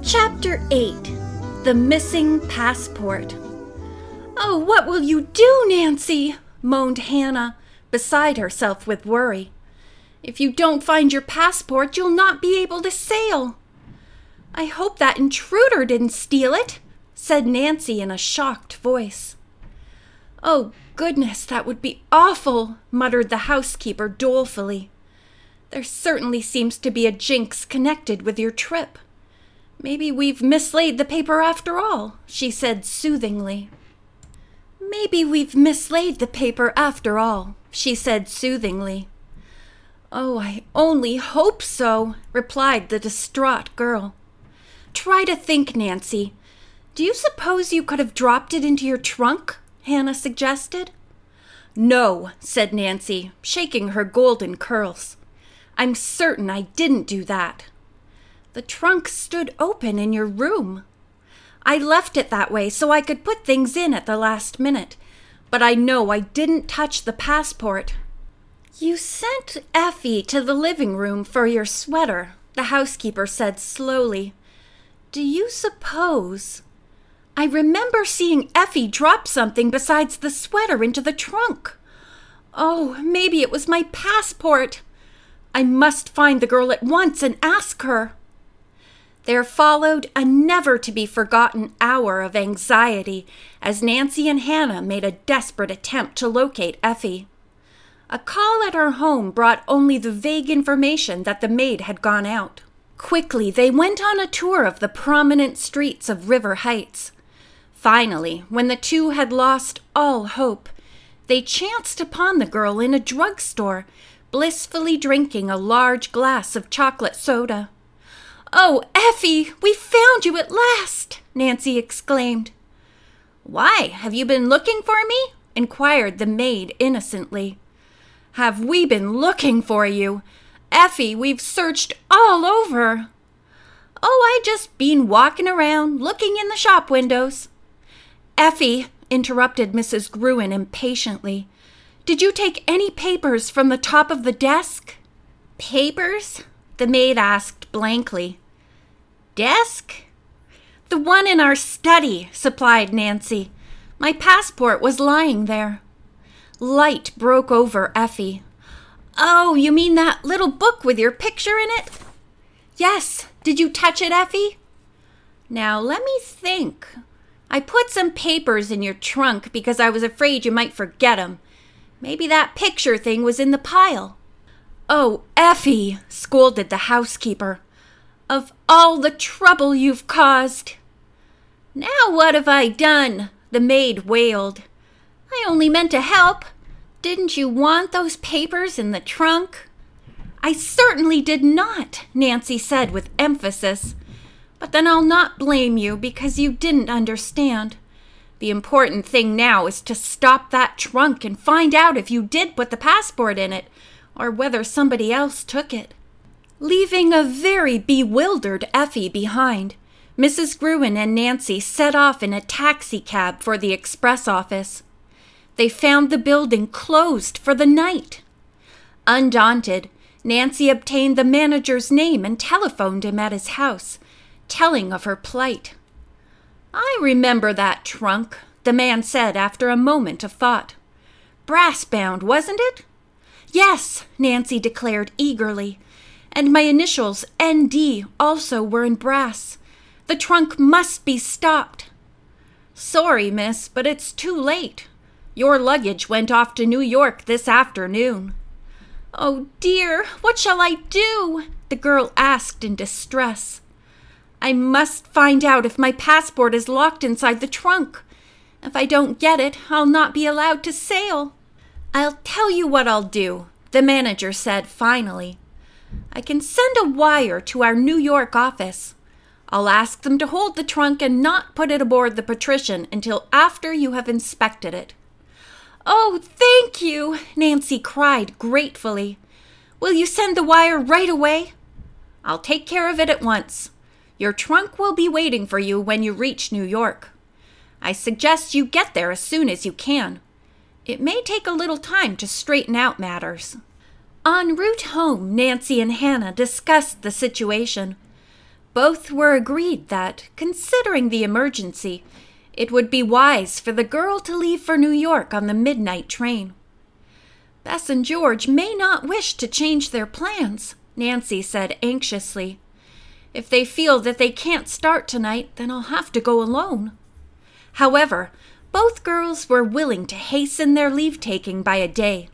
Chapter 8. The Missing Passport. "Oh, what will you do, Nancy?" moaned Hannah, beside herself with worry. "If you don't find your passport, you'll not be able to sail." "I hope that intruder didn't steal it," said Nancy in a shocked voice. "Oh, goodness, that would be awful," muttered the housekeeper dolefully. "There certainly seems to be a jinx connected with your trip. Maybe we've mislaid the paper after all," she said soothingly. "Maybe we've mislaid the paper after all," she said soothingly. "Oh, I only hope so," replied the distraught girl. "Try to think, Nancy. Do you suppose you could have dropped it into your trunk?" Hannah suggested. "No," said Nancy, shaking her golden curls. "I'm certain I didn't do that. The trunk stood open in your room. I left it that way so I could put things in at the last minute, but I know I didn't touch the passport." "You sent Effie to the living room for your sweater," the housekeeper said slowly. "Do you suppose—" "I remember seeing Effie drop something besides the sweater into the trunk. Oh, maybe it was my passport. I must find the girl at once and ask her." There followed a never-to-be-forgotten hour of anxiety as Nancy and Hannah made a desperate attempt to locate Effie. A call at her home brought only the vague information that the maid had gone out. Quickly, they went on a tour of the prominent streets of River Heights. Finally, when the two had lost all hope, they chanced upon the girl in a drugstore, blissfully drinking a large glass of chocolate soda. "Oh, Effie, we found you at last!" Nancy exclaimed. "Why, have you been looking for me?" inquired the maid innocently. "Have we been looking for you? Effie, we've searched all over." "Oh, I just been walking around, looking in the shop windows." "Effie," interrupted Mrs. Gruen impatiently, "did you take any papers from the top of the desk?" "Papers?" the maid asked blankly. "Desk?" "The one in our study," supplied Nancy. "My passport was lying there." Light broke over Effie. "Oh, you mean that little book with your picture in it?" "Yes. Did you touch it, Effie?" "Now, let me think. I put some papers in your trunk because I was afraid you might forget 'em. Maybe that picture thing was in the pile." "Oh, Effie," scolded the housekeeper. "Of all the trouble you've caused." "Now what have I done?" the maid wailed. "I only meant to help. Didn't you want those papers in the trunk?" "I certainly did not," Nancy said with emphasis. "But then I'll not blame you because you didn't understand. The important thing now is to stop that trunk and find out if you did put the passport in it, or whether somebody else took it." Leaving a very bewildered Effie behind, Mrs. Gruen and Nancy set off in a taxicab for the express office. They found the building closed for the night. Undaunted, Nancy obtained the manager's name and telephoned him at his house, telling of her plight. "I remember that trunk," the man said after a moment of thought. "Brass-bound, wasn't it?" "Yes," Nancy declared eagerly, "and my initials, N.D., also were in brass. The trunk must be stopped." "Sorry, miss, but it's too late. Your luggage went off to New York this afternoon." "Oh, dear, what shall I do?" the girl asked in distress. "I must find out if my passport is locked inside the trunk. If I don't get it, I'll not be allowed to sail." "I'll tell you what I'll do," the manager said finally. "I can send a wire to our New York office. I'll ask them to hold the trunk and not put it aboard the Patrician until after you have inspected it." "Oh, thank you!" Nancy cried gratefully. "Will you send the wire right away?" "I'll take care of it at once. Your trunk will be waiting for you when you reach New York. I suggest you get there as soon as you can. It may take a little time to straighten out matters." En route home, Nancy and Hannah discussed the situation. Both were agreed that, considering the emergency, it would be wise for the girl to leave for New York on the midnight train. Bess and George may not wish to change their plans, Nancy said anxiously. If they feel that they can't start tonight, then I'll have to go alone. However, both girls were willing to hasten their leave-taking by a day.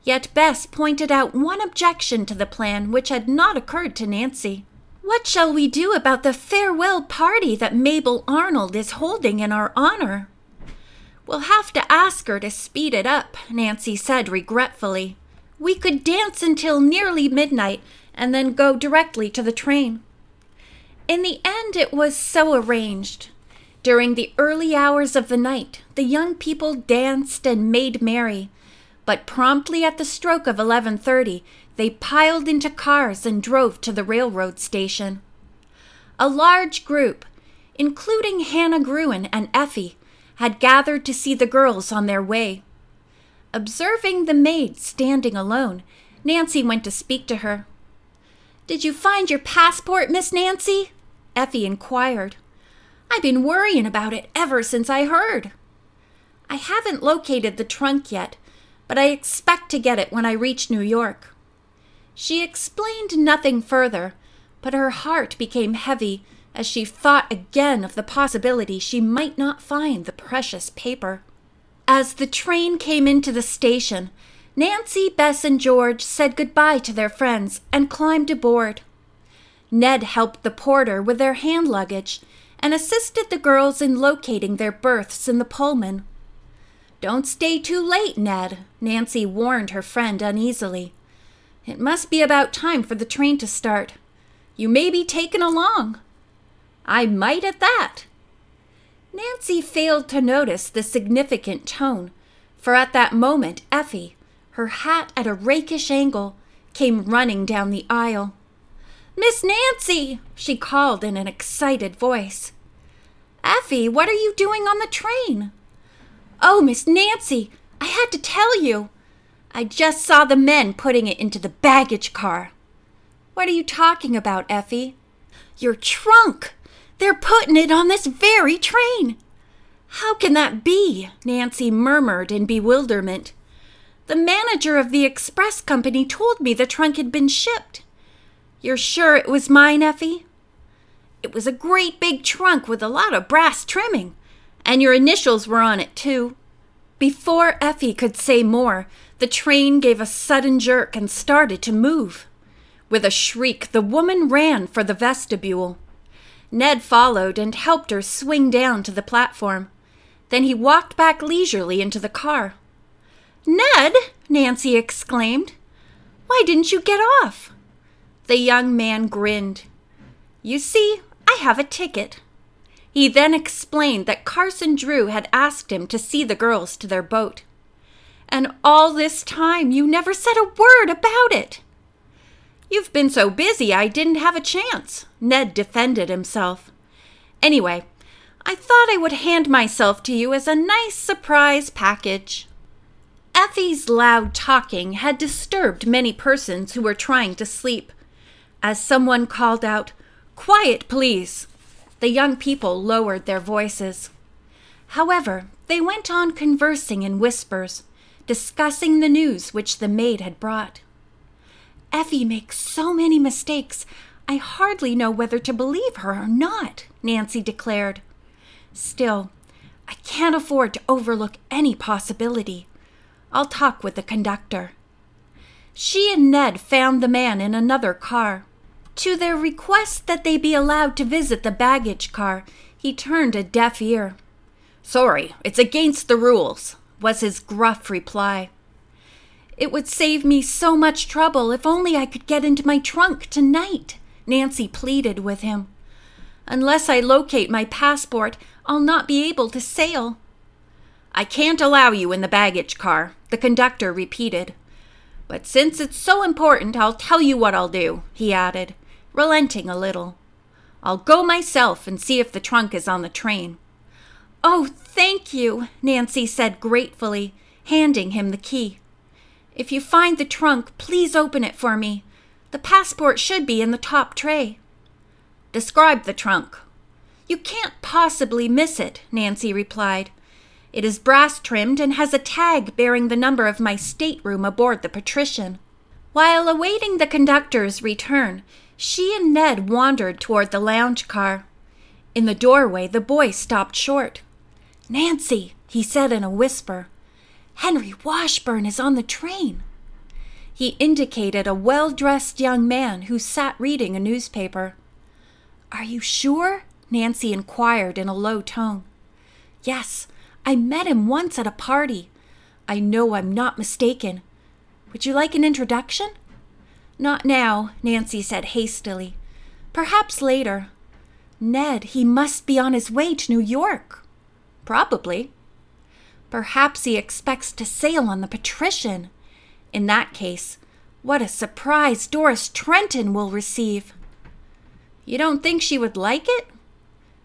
Yet Bess pointed out one objection to the plan which had not occurred to Nancy. What shall we do about the farewell party that Mabel Arnold is holding in our honor? We'll have to ask her to speed it up, Nancy said regretfully. We could dance until nearly midnight and then go directly to the train. In the end, it was so arranged. During the early hours of the night, the young people danced and made merry, but promptly at the stroke of 11:30, they piled into cars and drove to the railroad station. A large group, including Hannah Gruen and Effie, had gathered to see the girls on their way. Observing the maid standing alone, Nancy went to speak to her. "Did you find your passport, Miss Nancy?" Effie inquired. "I've been worrying about it ever since I heard." "I haven't located the trunk yet, but I expect to get it when I reach New York." She explained nothing further, but her heart became heavy as she thought again of the possibility she might not find the precious paper. As the train came into the station, Nancy, Bess, and George said goodbye to their friends and climbed aboard. Ned helped the porter with their hand luggage and assisted the girls in locating their berths in the Pullman. "Don't stay too late, Ned," Nancy warned her friend uneasily. "It must be about time for the train to start. You may be taken along." "I might at that." Nancy failed to notice the significant tone, for at that moment Effie, her hat at a rakish angle, came running down the aisle. "Miss Nancy!" she called in an excited voice. "Effie, what are you doing on the train?" "Oh, Miss Nancy, I had to tell you. I just saw the men putting it into the baggage car." "What are you talking about, Effie?" "Your trunk! They're putting it on this very train." "How can that be?" Nancy murmured in bewilderment. "The manager of the express company told me the trunk had been shipped." "You're sure it was mine, Effie?" "It was a great big trunk with a lot of brass trimming, and your initials were on it, too." Before Effie could say more, the train gave a sudden jerk and started to move. With a shriek, the woman ran for the vestibule. Ned followed and helped her swing down to the platform. Then he walked back leisurely into the car. "Ned!" Nancy exclaimed. "Why didn't you get off?" The young man grinned. "You see, I have a ticket." He then explained that Carson Drew had asked him to see the girls to their boat. "And all this time you never said a word about it." "You've been so busy I didn't have a chance," Ned defended himself. "Anyway, I thought I would hand myself to you as a nice surprise package." Effie's loud talking had disturbed many persons who were trying to sleep. As someone called out, "Quiet, please," the young people lowered their voices. However, they went on conversing in whispers, discussing the news which the maid had brought. "Effie makes so many mistakes, I hardly know whether to believe her or not," Nancy declared. "Still, I can't afford to overlook any possibility. I'll talk with the conductor." She and Ned found the man in another car. To their request that they be allowed to visit the baggage car, he turned a deaf ear. "Sorry, it's against the rules," was his gruff reply. "It would save me so much trouble if only I could get into my trunk tonight," Nancy pleaded with him. "Unless I locate my passport, I'll not be able to sail." "I can't allow you in the baggage car," the conductor repeated. "But since it's so important, I'll tell you what I'll do," he added, relenting a little. "I'll go myself and see if the trunk is on the train." "Oh, thank you," Nancy said gratefully, handing him the key. "If you find the trunk, please open it for me. The passport should be in the top tray." "Describe the trunk." "You can't possibly miss it," Nancy replied. "It is brass-trimmed and has a tag bearing the number of my stateroom aboard the Patrician." While awaiting the conductor's return, she and Ned wandered toward the lounge car. In the doorway, the boy stopped short. "Nancy," he said in a whisper, "Henry Washburn is on the train." He indicated a well-dressed young man who sat reading a newspaper. "Are you sure?" Nancy inquired in a low tone. "Yes, I met him once at a party. I know I'm not mistaken. Would you like an introduction?" "Not now," Nancy said hastily. "Perhaps later." "Ned, he must be on his way to New York." "Probably." "Perhaps he expects to sail on the Patrician. In that case, what a surprise Doris Trenton will receive." "You don't think she would like it?"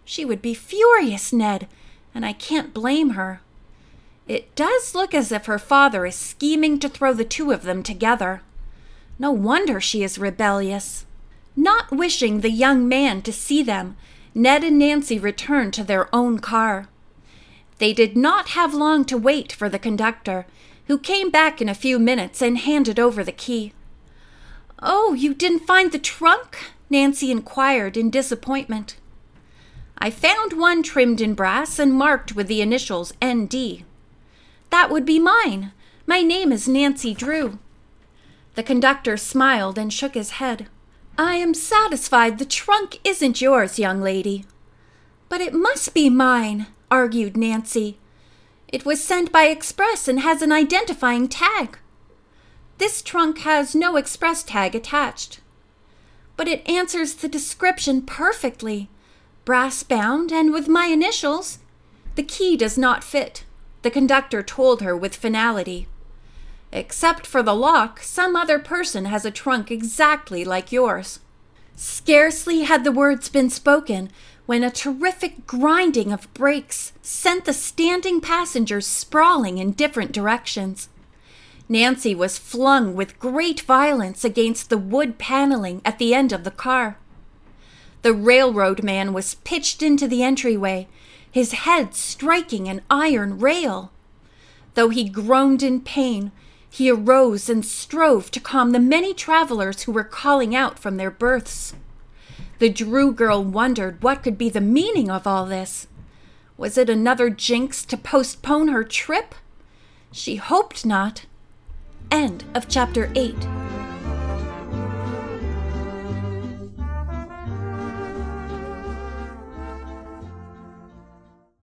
"She would be furious, Ned, and I can't blame her. It does look as if her father is scheming to throw the two of them together. No wonder she is rebellious." Not wishing the young man to see them, Ned and Nancy returned to their own car. They did not have long to wait for the conductor, who came back in a few minutes and handed over the key. "Oh, you didn't find the trunk?" Nancy inquired in disappointment. "I found one trimmed in brass and marked with the initials N.D. "That would be mine. My name is Nancy Drew." The conductor smiled and shook his head. "I am satisfied the trunk isn't yours, young lady." "But it must be mine," argued Nancy. "It was sent by express and has an identifying tag." "This trunk has no express tag attached." "But it answers the description perfectly. Brass-bound and with my initials." "The key does not fit," the conductor told her with finality. "Except for the lock, some other person has a trunk exactly like yours." Scarcely had the words been spoken when a terrific grinding of brakes sent the standing passengers sprawling in different directions. Nancy was flung with great violence against the wood paneling at the end of the car. The railroad man was pitched into the entryway, his head striking an iron rail. Though he groaned in pain, he arose and strove to calm the many travelers who were calling out from their berths. The Drew girl wondered what could be the meaning of all this. Was it another jinx to postpone her trip? She hoped not. End of chapter 8.